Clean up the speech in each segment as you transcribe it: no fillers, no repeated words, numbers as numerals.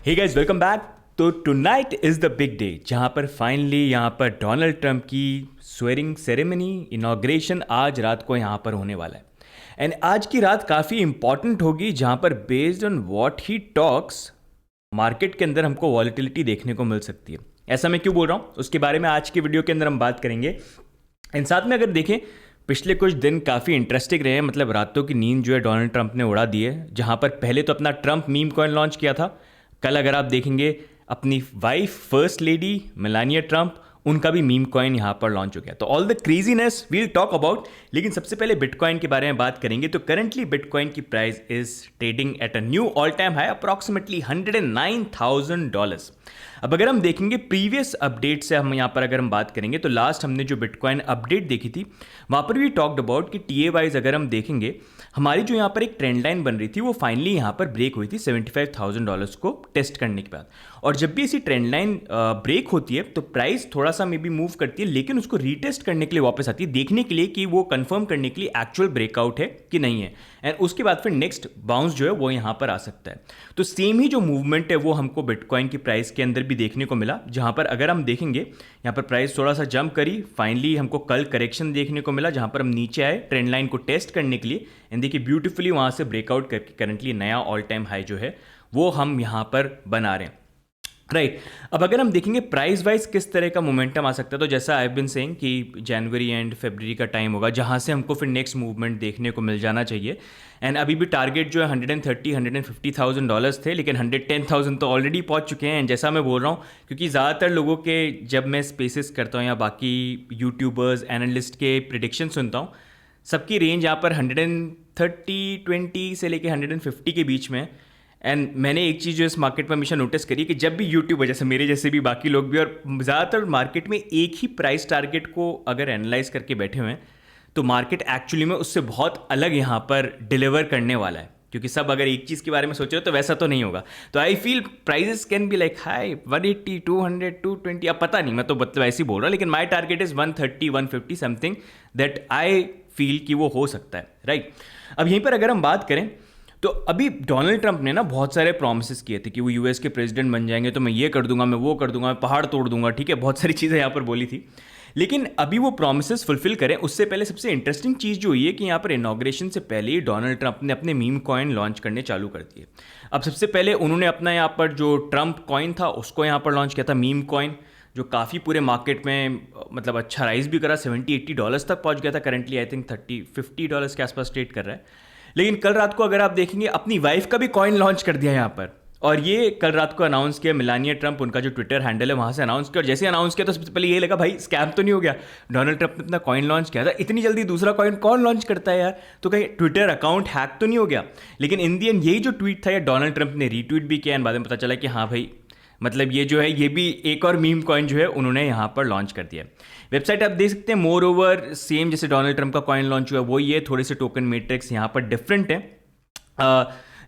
हे guys welcome back. तो tonight is the big day जहाँ पर फाइनली यहाँ पर डोनाल्ड ट्रंप की स्वेरिंग सेरेमनी इनॉग्रेशन आज रात को यहाँ पर होने वाला है। एंड आज की रात काफ़ी इंपॉर्टेंट होगी जहाँ पर based on what he talks market के अंदर हमको वॉलेटिलिटी देखने को मिल सकती है। ऐसा मैं क्यों बोल रहा हूँ उसके बारे में आज की वीडियो के अंदर हम बात करेंगे। एंड साथ में अगर देखें पिछले कुछ दिन काफ़ी इंटरेस्टिंग रहे हैं, मतलब रातों की नींद जो है डोनाल्ड ट्रंप ने उड़ा दी है। जहाँ पर पहले तो अपना ट्रंप मीम कॉइन लॉन्च किया था, कल अगर आप देखेंगे अपनी wife first lady Melania Trump, उनका भी मीम कॉइन यहाँ पर लॉन्च हो गया। तो all the craziness we'll talk about, लेकिन सबसे पहले बिटकॉइन के बारे में बात करेंगे। तो करंटली बिटकॉइन की price is trading at a knew all time high approximately $109,000। अब अगर हम देखेंगे प्रीवियस अपडेट से हम यहाँ पर अगर हम बात करेंगे तो लास्ट हमने जो बिटकॉइन अपडेट देखी थी वहाँ पर भी टॉक्ड अबाउट कि टीए वाइज अगर हम देखेंगे हमारी जो यहाँ पर एक ट्रेंड लाइन बन रही थी वो फाइनली यहाँ पर ब्रेक हुई थी $75,000 को टेस्ट करने के बाद। और जब भी ऐसी ट्रेंड लाइन ब्रेक होती है तो प्राइस थोड़ा सा मे बी मूव करती है, लेकिन उसको रीटेस्ट करने के लिए वापस आती है, देखने के लिए कि वो कंफर्म करने के लिए एक्चुअल ब्रेकआउट है कि नहीं है। एंड उसके बाद फिर नेक्स्ट बाउंस जो है वो यहाँ पर आ सकता है। तो सेम ही जो मूवमेंट है वो हमको बिटकॉइन की प्राइस के अंदर भी देखने को मिला, जहाँ पर अगर हम देखेंगे यहाँ पर प्राइस थोड़ा सा जंप करी, फाइनली हमको कल करेक्शन देखने को मिला जहाँ पर हम नीचे आए ट्रेंड लाइन को टेस्ट करने के लिए। एंड देखिए ब्यूटीफुली वहाँ से ब्रेकआउट करके करंटली नया ऑल टाइम हाई जो है वो हम यहाँ पर बना रहे हैं। राइट अब अगर हम देखेंगे प्राइस वाइज किस तरह का मोमेंटम आ सकता है, तो जैसा आई बिन सेइंग कि जनवरी एंड फरवरी का टाइम होगा जहाँ से हमको फिर नेक्स्ट मूवमेंट देखने को मिल जाना चाहिए। एंड अभी भी टारगेट जो है $130,000-$150,000 थे, लेकिन 110,000 तो ऑलरेडी पहुँच चुके हैं। जैसा मैं बोल रहा हूँ क्योंकि ज़्यादातर लोगों के जब मैं स्पेसेस करता हूँ या बाकी यूट्यूबर्स एनालिस्ट के प्रिडिक्शन सुनता हूँ, सबकी रेंज यहाँ पर 130-20 से लेके 150 के बीच में। एंड मैंने एक चीज़ जो इस मार्केट में हमेशा नोटिस करी कि जब भी यूट्यूबर जैसे मेरे जैसे भी बाकी लोग भी और ज़्यादातर मार्केट में एक ही प्राइस टारगेट को अगर एनालाइज करके बैठे हुए हैं तो मार्केट एक्चुअली में उससे बहुत अलग यहाँ पर डिलीवर करने वाला है, क्योंकि सब अगर एक चीज़ के बारे में सोच रहे हो तो वैसा तो नहीं होगा। तो I feel prices can be like high 180, 200, 220, अब पता नहीं, मैं तो मतलब ऐसे ही बोल रहा हूँ, लेकिन my target is 130, 150 something that I feel कि वो हो सकता है। राइट अब यहीं पर अगर हम बात करें तो अभी डोनाल्ड ट्रंप ने ना बहुत सारे प्रॉमिसेस किए थे कि वो यूएस के प्रेसिडेंट बन जाएंगे तो मैं ये कर दूंगा, मैं वो कर दूंगा, मैं पहाड़ तोड़ दूंगा, ठीक है, बहुत सारी चीज़ें यहाँ पर बोली थी। लेकिन अभी वो प्रॉमिसेस फुलफिल करें उससे पहले सबसे इंटरेस्टिंग चीज़ जो हुई है कि यहाँ पर इनॉग्रेशन से पहले ही डोनाल्ड ट्रंप ने अपने मीम कॉइन लॉन्च करने चालू कर दिए। अब सबसे पहले उन्होंने अपना यहाँ पर जो ट्रंप कॉइन था उसको यहाँ पर लॉन्च किया था, मीम कॉइन, जो काफ़ी पूरे मार्केट में मतलब अच्छा राइज भी करा, $70-80 तक पहुँच गया था। करंटली आई थिंक $30-50 के आसपास ट्रेड कर रहा है। लेकिन कल रात को अगर आप देखेंगे अपनी वाइफ का भी कॉइन लॉन्च कर दिया यहाँ पर, और ये कल रात को अनाउंस किया मेलानिया ट्रंप, उनका जो ट्विटर हैंडल है वहाँ से अनाउंस किया। और जैसे अनाउंस किया तो सबसे पहले ये लगा भाई स्कैम तो नहीं हो गया, डोनाल्ड ट्रंप ने अपना कॉइन लॉन्च किया था, इतनी जल्दी दूसरा कॉइन कौन लॉन्च करता है यार, तो कहीं ट्विटर अकाउंट हैक तो नहीं हो गया। लेकिन इन दी एंड यही जो ट्वीट था ये डोनाल्ड ट्रंप ने रीट्वीट भी किया, बाद में पता चला कि हाँ भाई मतलब ये जो है ये भी एक और मीम कॉइन जो है उन्होंने यहाँ पर लॉन्च कर दिया। वेबसाइट आप देख सकते हैं, मोर ओवर सेम जैसे डोनाल्ड ट्रंप का कॉइन लॉन्च हुआ वो ये, थोड़े से टोकन मैट्रिक्स यहाँ पर डिफरेंट है,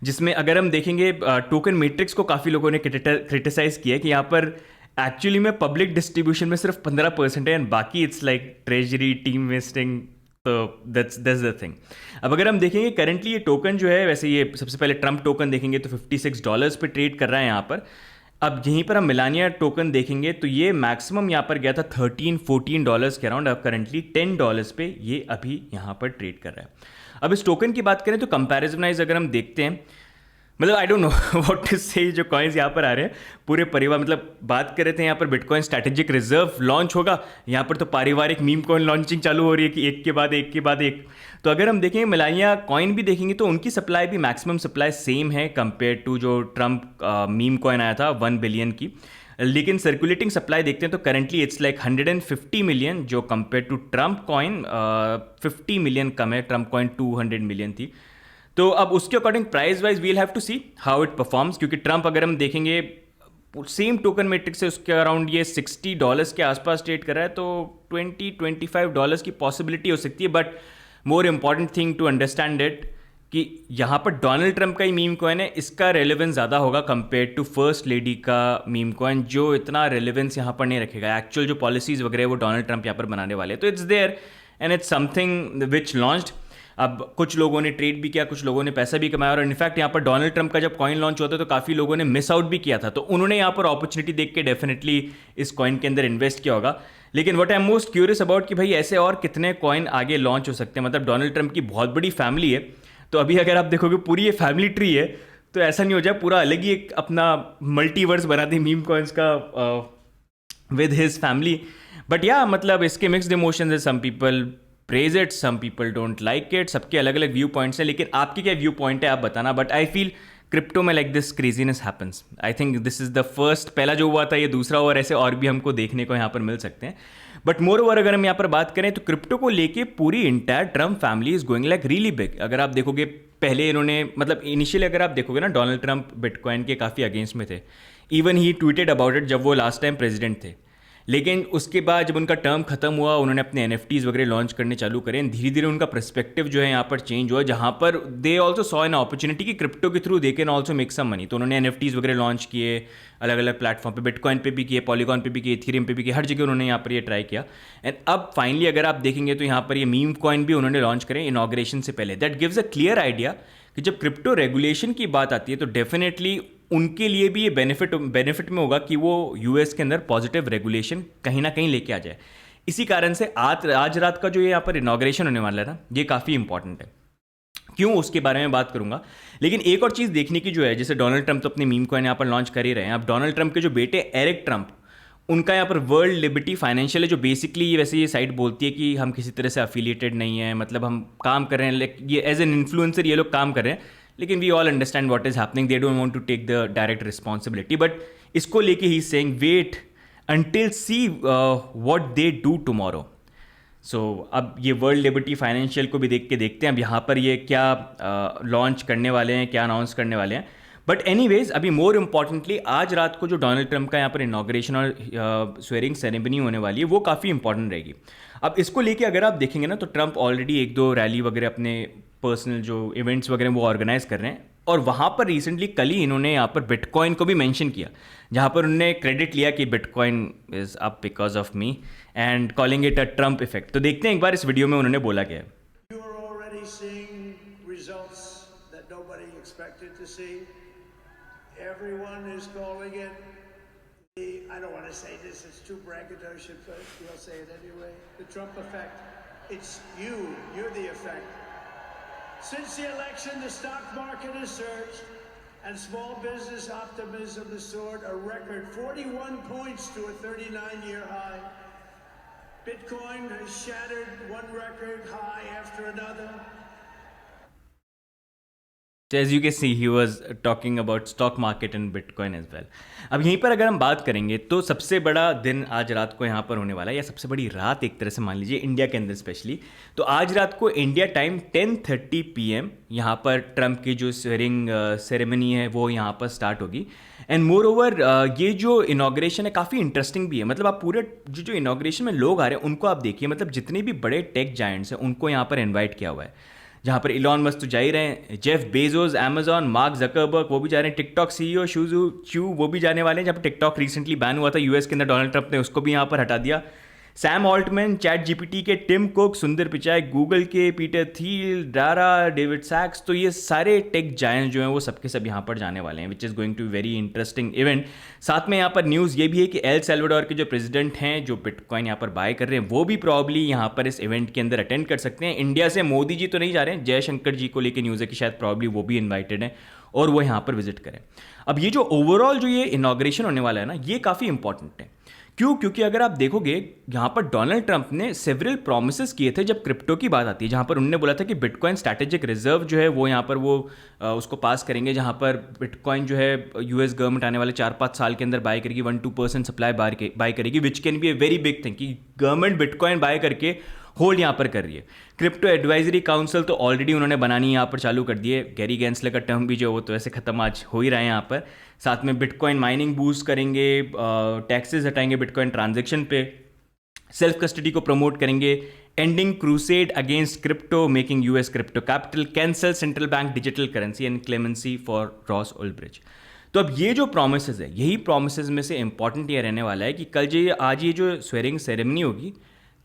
जिसमें अगर हम देखेंगे टोकन मैट्रिक्स को काफ़ी लोगों ने क्रिटिसाइज किया कि यहाँ पर एक्चुअली में पब्लिक डिस्ट्रीब्यूशन में सिर्फ 15% है एंड बाकी it's like treasury team wasting, तो दैट्स द थिंग। अब अगर हम देखेंगे करंटली ये टोकन जो है, वैसे ये सबसे पहले ट्रंप टोकन देखेंगे तो $56 पे ट्रेड कर रहा है यहाँ पर। अब यहीं पर हम मेलानिया टोकन देखेंगे तो ये मैक्सिमम यहाँ पर गया था $13-14 के अराउंड, अब करंटली $10 पे ये अभी यहाँ पर ट्रेड कर रहा है। अब इस टोकन की बात करें तो कंपैरिजन वाइज अगर हम देखते हैं, मतलब I don't know what to say, जो कॉइन्स यहाँ पर आ रहे हैं पूरे परिवार, मतलब बात कर रहे थे यहाँ पर बिटकॉइन स्ट्रैटेजिक रिजर्व लॉन्च होगा, यहाँ पर तो पारिवारिक मीम कॉइन लॉन्चिंग चालू हो रही है कि एक के बाद एक के बाद एक। तो अगर हम देखेंगे मेलानिया कॉइन भी देखेंगे तो उनकी सप्लाई भी मैक्सिमम सप्लाई सेम है कंपेयर टू जो ट्रंप मीम कॉइन आया था 1 बिलियन की। लेकिन सर्कुलेटिंग सप्लाई देखते हैं तो करंटली इट्स लाइक 150 मिलियन, जो compare to Trump coin 50 million कम है, ट्रंप कॉइन 200 मिलियन थी। तो अब उसके according price wise we'll have to see how it performs, क्योंकि ट्रंप अगर हम देखेंगे सेम टोकन मैट्रिक से उसके अराउंड ये $60 के आसपास ट्रेड कर रहा है, तो $20-25 की पॉसिबिलिटी हो सकती है। But more important thing to understand it कि यहाँ पर डोनाल्ड ट्रंप का ही मीम कॉइन है, इसका रेलेवेंस ज़्यादा होगा कंपेयर टू फर्स्ट लेडी का मीम कॉइन, जो इतना रेलेवेंस यहाँ पर नहीं रखेगा। एक्चुअल जो पॉलिसीज़ वगैरह वो डोनाल्ड ट्रंप यहाँ पर बनाने वाले हैं, तो it's there and it's something which launched. अब कुछ लोगों ने ट्रेड भी किया, कुछ लोगों ने पैसा भी कमाया, और इनफैक्ट यहाँ पर डोनाल्ड ट्रंप का जब कॉइन लॉन्च होता है तो काफ़ी लोगों ने मिस आउट भी किया था, तो उन्होंने यहाँ पर अपॉर्चुनिटी देख के डेफिनेटली इस कॉइन के अंदर इन्वेस्ट किया होगा। लेकिन what I am most curious about कि भाई ऐसे और कितने कॉइन आगे लॉन्च हो सकते हैं। मतलब डोनाल्ड ट्रंप की बहुत बड़ी फैमिली है, तो अभी अगर आप देखोगे पूरी ये फैमिली ट्री है, तो ऐसा नहीं हो जाए पूरा अलग ही एक अपना मल्टीवर्स बना दे मीम कॉइन्स का विद हिज फैमिली। बट या मतलब इसके मिक्स्ड इमोशंस है, some people praise it, some people don't like it, सबके अलग अलग व्यू पॉइंट्स हैं। लेकिन आपकी क्या व्यू पॉइंट है आप बताना। बट आई फील क्रिप्टो में like this craziness happens. I think this is the first, पहला जो हुआ था ये दूसरा, और ऐसे और भी हमको देखने को यहाँ पर मिल सकते हैं। बट मोर ओवर अगर हम यहाँ पर बात करें तो क्रिप्टो को लेके पूरी entire Trump family is going like really big. अगर आप देखोगे पहले इन्होंने मतलब इनिशियली अगर आप देखोगे ना, डोनाल्ड ट्रंप बिटकॉइन के काफ़ी अगेंस्ट में थे। Even he tweeted about it जब वो लास्ट टाइम प्रेसिडेंट थे। लेकिन उसके बाद जब उनका टर्म खत्म हुआ, उन्होंने अपने NFTs वगैरह लॉन्च करने चालू करें। धीरे धीरे उनका पर्सपेक्टिव जो है यहाँ पर चेंज हुआ, जहाँ पर they also saw an opportunity कि क्रिप्टो के through they can also make some money. तो उन्होंने NFTs वगैरह लॉन्च किए अलग अलग प्लेटफॉर्म पे, बिटकॉइन पे भी किए, पॉलीगॉन पे भी किए, इथेरियम पे भी किए, हर जगह उन्होंने यहाँ पर ये ट्राई किया। एंड अब फाइनली अगर आप देखेंगे तो यहाँ पर ये मीम कॉइन भी उन्होंने लॉन्च करें इनॉग्रेशन से पहले। That gives a clear idea कि जब क्रिप्टो रेगुलेशन की बात आती है तो डेफिनेटली उनके लिए भी ये बेनिफिट में होगा कि वो US के अंदर पॉजिटिव रेगुलेशन कहीं ना कहीं लेके आ जाए। इसी कारण से आज रात का जो ये यहाँ पर इनॉग्रेशन होने वाला है ना, ये काफ़ी इंपॉर्टेंट है। क्यों, उसके बारे में बात करूंगा। लेकिन एक और चीज़ देखने की जो है, जैसे डोनाल्ड ट्रंप तो अपने मीम कॉइन यहाँ पर लॉन्च कर ही रहे हैं। अब डोनाल्ड ट्रंप के जो बेटे एरिक ट्रंप, उनका यहाँ पर वर्ल्ड लिबर्टी फाइनेंशियल है, जो बेसिकली वैसे ये साइट बोलती है कि हम किसी तरह से अफिलिएटेड नहीं है, मतलब हम काम कर रहे हैं, ये एज एन इन्फ्लुएंसर ये लोग काम कर रहे हैं, लेकिन we all understand what is happening, they don't want to take the direct responsibility. But इसको लेके ही saying wait until see what they do tomorrow. So अब ये वर्ल्ड लिबर्टी फाइनेंशियल को भी देखते हैं अब यहाँ पर ये क्या लॉन्च करने वाले हैं, क्या अनाउंस करने वाले हैं। बट एनीवेज अभी मोर इम्पॉर्टेंटली आज रात को जो डोनाल्ड ट्रंप का यहाँ पर इनॉग्रेशन और स्वेरिंग सेरेमनी होने वाली है वो काफ़ी इंपॉर्टेंट रहेगी। अब इसको लेके अगर आप देखेंगे ना, तो ट्रंप ऑलरेडी एक दो रैली वगैरह अपने पर्सनल जो इवेंट्स वगैरह वो ऑर्गेनाइज कर रहे हैं, और वहाँ पर रिसेंटली कल ही इन्होंने यहाँ पर बिटकॉइन को भी मेंशन किया, जहाँ पर उन्होंने क्रेडिट लिया कि bitcoin is up because of me and calling it a Trump effect. तो देखते हैं एक बार इस वीडियो में उन्होंने बोला क्या है। You are already seeing results that nobody expected to see. Everyone is calling it the, I don't want to say this, it's too braggadocious, but we'll say it anyway, the Trump effect. It's you, you're the effect. Since the election, the stock market has surged and small business optimism has soared a record 41 points to a 39-year high. Bitcoin has shattered one record high after another. So as you can see, he was talking about stock market and Bitcoin as well. अब यहीं पर अगर हम बात करेंगे तो सबसे बड़ा दिन आज रात को यहाँ पर होने वाला है, या सबसे बड़ी रात एक तरह से मान लीजिए इंडिया के अंदर स्पेशली। तो आज रात को इंडिया टाइम 10:30 PM यहाँ पर ट्रंप की जो स्वेरिंग सेरेमनी है वो यहाँ पर स्टार्ट होगी। एंड मोर ओवर ये जो इनॉग्रेशन है काफ़ी इंटरेस्टिंग भी है। मतलब आप पूरे जो इनॉग्रेशन में लोग आ रहे हैं उनको आप देखिए, मतलब जितने भी बड़े टेक जायंट्स हैं उनको यहाँ पर इन्वाइट किया हुआ है। जहाँ पर इलॉन मस्क तो जा ही रहे हैं, Jeff Bezos Amazon, mark Zuckerberg वो भी जा रहे हैं, टिकटॉक CEO शुजू चू वो भी जाने वाले हैं। जब टिकटॉक रिसेंटली बैन हुआ था US के अंदर, डोनाल्ड ट्रंप ने उसको भी यहाँ पर हटा दिया। सैम ऑल्टमैन, चैट GPT के टिम कुक, सुंदर पिचाई गूगल के, पीटर थील, डारा, डेविड सैक्स, तो ये सारे टेक जायंट्स जो हैं वो सबके सब यहाँ पर जाने वाले हैं, which is going to very interesting event. साथ में यहाँ पर न्यूज़ ये भी है कि एल सैल्वाडोर के जो प्रेसिडेंट हैं जो बिटकॉइन यहाँ पर बाय कर रहे हैं वो भी प्रॉब्ली यहाँ पर इस इवेंट के अंदर अटेंड कर सकते हैं। इंडिया से मोदी जी तो नहीं जा रहे हैं, जयशंकर जी को लेकर न्यूज़ है कि शायद प्रॉब्ली वो भी इन्वाइटेड हैं और वो यहाँ पर विजिट करें। अब ये जो ओवरऑल जो ये इनॉग्रेशन होने वाला है ना, ये काफ़ी इंपॉर्टेंट है। क्यों? क्योंकि अगर आप देखोगे यहाँ पर डोनाल्ड ट्रंप ने सेवरल प्रोमिसेस किए थे जब क्रिप्टो की बात आती है, जहाँ पर उन्होंने बोला था कि बिटकॉइन स्ट्रैटेजिक रिजर्व जो है वो यहाँ पर वो उसको पास करेंगे, जहाँ पर बिटकॉइन जो है US गवर्नमेंट आने वाले 4-5 साल के अंदर बाय करेगी, 1-2% सप्लाई बाय करेगी, which can be a very big thing कि गवर्नमेंट बिटकॉइन बाय करके होल्ड यहाँ पर कर रही है। क्रिप्टो एडवाइजरी काउंसिल तो ऑलरेडी उन्होंने बनानी यहाँ पर चालू कर दी है। गैरी गैंसलर का टर्म भी जो वो तो ऐसे खत्म आज हो ही रहा है यहाँ पर। साथ में बिटकॉइन माइनिंग बूस्ट करेंगे, टैक्सेस हटाएंगे बिटकॉइन ट्रांजैक्शन पे, सेल्फ कस्टडी को प्रमोट करेंगे, ending crusade against crypto, making US crypto capital, cancel central bank digital currency and clemency for Ross Ulbricht. तो अब ये जो प्रोमिसेस है, यही प्रोमिसेस में से इंपॉर्टेंट ये रहने वाला है कि कल जो आज ये जो स्वेरिंग सेरेमनी होगी,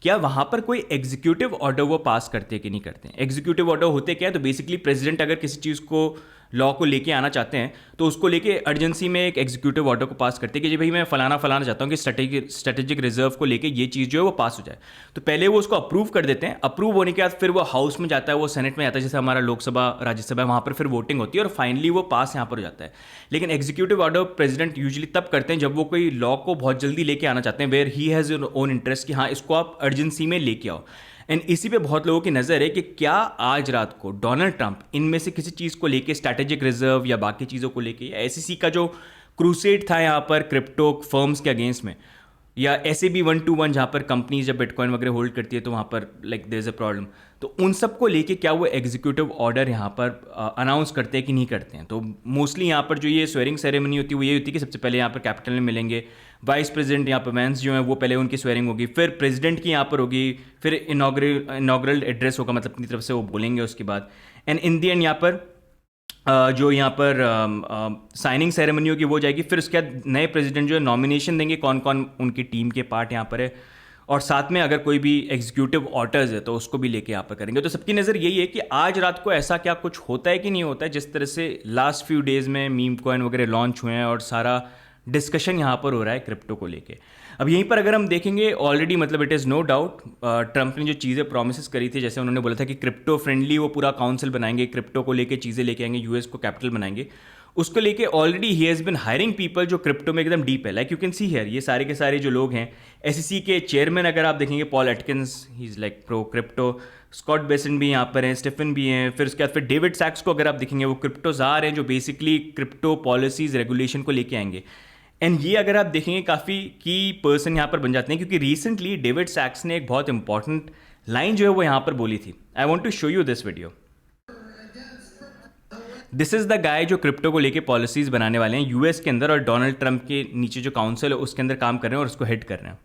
क्या वहाँ पर कोई एग्जीक्यूटिव ऑर्डर वो पास करते कि नहीं करते हैं। एग्जीक्यूटिव ऑर्डर होते क्या है, तो बेसिकली प्रेसिडेंट अगर किसी चीज़ को लॉ को लेके आना चाहते हैं तो उसको लेके अर्जेंसी में एक एग्जीक्यूटिव ऑर्डर को पास करते हैं कि जी भाई मैं फलाना चाहता हूँ कि स्ट्रेटेजिक रिजर्व को लेके ये चीज़ जो है वो पास हो जाए। तो पहले वो उसको अप्रूव कर देते हैं, अप्रूव होने के बाद फिर वो हाउस में जाता है, वो सेनेट में जाता है, जैसे हमारा लोकसभा राज्यसभा है, वहाँ पर फिर वोटिंग होती है और फाइनली वो पास यहाँ पर हो जाता है। लेकिन एग्जीक्यूटिव ऑर्डर प्रेसिडेंट यूजुअली तब करते हैं जब वो कोई लॉ को बहुत जल्दी लेके आना चाहते हैं, where he has own interest कि हाँ इसको आप अर्जेंसी में लेके आओ। एंड इसी पे बहुत लोगों की नज़र है कि क्या आज रात को डोनाल्ड ट्रंप इनमें से किसी चीज़ को लेके, स्ट्रैटेजिक रिजर्व या बाकी चीज़ों को लेके, या एसईसी का जो क्रूसेड था यहाँ पर क्रिप्टो फर्म्स के अगेंस्ट में, या ऐसे भी 1-to-1 जहाँ पर कंपनीज जब बिटकॉइन वगैरह होल्ड करती है तो वहाँ पर like there is a problem, तो उन सब को लेके क्या वो एग्जीक्यूटिव ऑर्डर यहाँ पर अनाउंस करते हैं कि नहीं करते हैं। तो मोस्टली यहाँ पर जो ये स्वेरिंग सेरेमनी होती है वो ये होती है कि सबसे पहले यहाँ पर कैपिटल में मिलेंगे, वाइस प्रेसिडेंट यहाँ पर वैंस जो हैं वो पहले उनकी स्वेरिंग होगी, फिर प्रेसिडेंट की यहाँ पर होगी, फिर इनाग्रल एड्रेस होगा, मतलब अपनी तरफ से वो बोलेंगे उसके बाद, एंड इन दी एंड यहाँ पर जो यहाँ पर साइनिंग सेरेमनी होगी वो जाएगी। फिर उसके बाद नए प्रेसिडेंट जो है नॉमिनेशन देंगे कौन कौन उनकी टीम के पार्ट यहाँ पर है, और साथ में अगर कोई भी एग्जीक्यूटिव ऑर्डर्स है तो उसको भी लेके यहाँ पर करेंगे। तो सबकी नज़र यही है कि आज रात को ऐसा क्या कुछ होता है कि नहीं होता है, जिस तरह से लास्ट फ्यू डेज़ में मीम कॉइन वगैरह लॉन्च हुए हैं और सारा डिस्कशन यहाँ पर हो रहा है क्रिप्टो को लेके। अब यहीं पर अगर हम देखेंगे ऑलरेडी, मतलब it is no doubt Trump ने जो चीज़ें प्रोमिस करी थी, जैसे उन्होंने बोला था कि क्रिप्टो फ्रेंडली वो पूरा काउंसिल बनाएंगे, क्रिप्टो को लेके चीज़ें लेके आएंगे, यूएस को कैपिटल बनाएंगे, उसको लेके already he has been hiring people जो क्रिप्टो में एकदम डीप है। Like you can see here ये सारे के सारे जो लोग हैं, एसईसी के चेयरमैन अगर आप देखेंगे Paul Atkins, he is like pro crypto, Scott Bessent भी यहाँ पर हैं, स्टीफन भी हैं, फिर उसके बाद फिर डेविड सैक्स को अगर आप देखेंगे वो क्रिप्टोज़ार हैं जो बेसिकली क्रिप्टो पॉलिसीज़ रेगुलेशन को लेके आएंगे। एंड ये अगर आप देखेंगे काफ़ी की पर्सन यहाँ पर बन जाते हैं, क्योंकि रिसेंटली डेविड सैक्स ने एक बहुत इंपॉर्टेंट लाइन जो है वो यहाँ पर बोली थी। I want to show you this video. This is the guy जो क्रिप्टो को लेके पॉलिसीज़ बनाने वाले हैं यूएस के अंदर, और डोनाल्ड ट्रंप के नीचे जो काउंसिल है उसके अंदर काम कर रहे हैं और उसको हेड कर रहे हैं।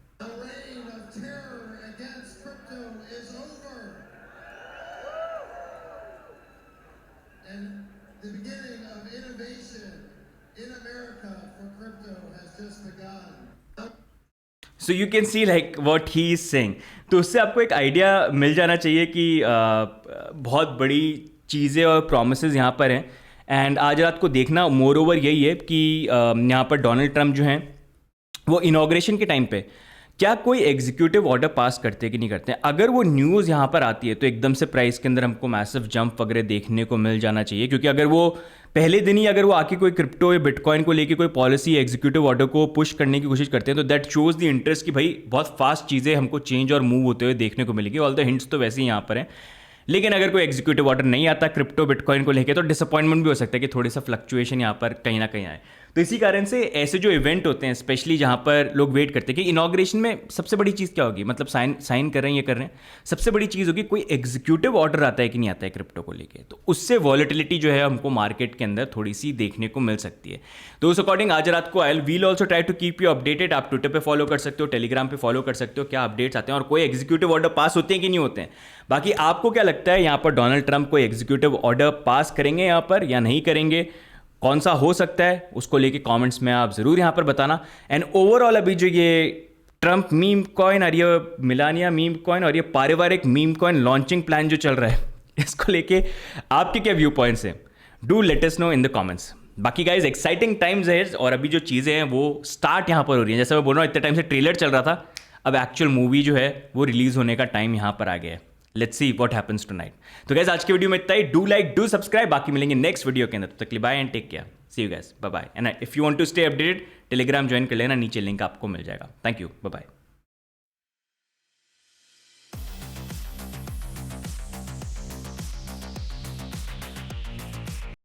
So you can see like what he is saying. तो उससे आपको एक आइडिया मिल जाना चाहिए कि बहुत बड़ी चीज़ें और प्रोमिसेस यहाँ पर हैं। एंड आज रात को देखना मोर ओवर यही है कि यहाँ पर डोनाल्ड ट्रंप जो हैं वो इनॉग्रेशन के टाइम पे क्या कोई एग्जीक्यूटिव ऑर्डर पास करते हैं कि नहीं करते हैं। अगर वो न्यूज़ यहाँ पर आती है तो एकदम से प्राइस के अंदर हमको मैसिव जंप वगैरह देखने को मिल जाना चाहिए, क्योंकि अगर वो पहले दिन ही अगर वो आके कोई क्रिप्टो या बिटकॉइन को लेके कोई पॉलिसी एग्जीक्यूटिव ऑर्डर को पुश करने की कोशिश करते हैं तो दैट शोज़ द इंटरेस्ट कि भाई बहुत फास्ट चीज़ें हमको चेंज और मूव होते हुए देखने को मिलेगी। ऑल द हिंट्स तो वैसे ही यहाँ पर हैं, लेकिन अगर कोई एग्जीक्यूटिव ऑर्डर नहीं आता क्रिप्टो बिटकॉइन को लेके तो डिसअपॉइंटमेंट भी हो सकता है कि थोड़ी सा फ्लक्चुएशन यहाँ पर कहीं ना कहीं आए। तो इसी कारण से ऐसे जो इवेंट होते हैं स्पेशली जहाँ पर लोग वेट करते हैं कि इनॉग्रेशन में सबसे बड़ी चीज़ क्या होगी, मतलब साइन कर रहे हैं ये कर रहे हैं, सबसे बड़ी चीज़ होगी कोई एग्जीक्यूटिव ऑर्डर आता है कि नहीं आता है क्रिप्टो को लेके, तो उससे वॉलेटिलिटी जो है हमको मार्केट के अंदर थोड़ी सी देखने को मिल सकती है। तो उस अकॉर्डिंग आज रात को I will also try to keep you updated. आप ट्विटर पे फॉलो कर सकते हो, टेलीग्राम पे फॉलो कर सकते हो, क्या अपडेट्स आते हैं और कोई एग्जीक्यूटिव ऑर्डर पास होते हैं कि नहीं होते हैं। बाकी आपको क्या लगता है यहाँ पर डोनाल्ड ट्रंप कोई एग्जीक्यूटिव ऑर्डर पास करेंगे यहाँ पर या नहीं करेंगे, कौन सा हो सकता है, उसको लेके कमेंट्स में आप ज़रूर यहाँ पर बताना। एंड ओवरऑल अभी जो ये ट्रंप मीम कॉइन और ये मिलानिया मीम कॉइन और ये पारिवारिक मीम कॉइन लॉन्चिंग प्लान जो चल रहा है इसको लेके आपके क्या व्यू पॉइंट्स हैं, do let us know in the comments. बाकी गाइज एक्साइटिंग टाइम्स है और अभी जो चीज़ें हैं वो स्टार्ट यहाँ पर हो रही हैं। जैसे मैं बोल रहा हूँ इतने टाइम से ट्रेलर चल रहा था, अब एक्चुअल मूवी जो है वो रिलीज़ होने का टाइम यहाँ पर आ गया है। Let's see what happens tonight. तो गाइस आज की वीडियो में इतना ही। डू लाइक डू सब्सक्राइब, बाकी मिलेंगे नेक्स्ट वीडियो के अंदर। तब तक bye and take care, see you guys, bye bye. And if you want to stay updated Telegram join कर लेना, नीचे लिंक आपको मिल जाएगा। Thank you, bye bye.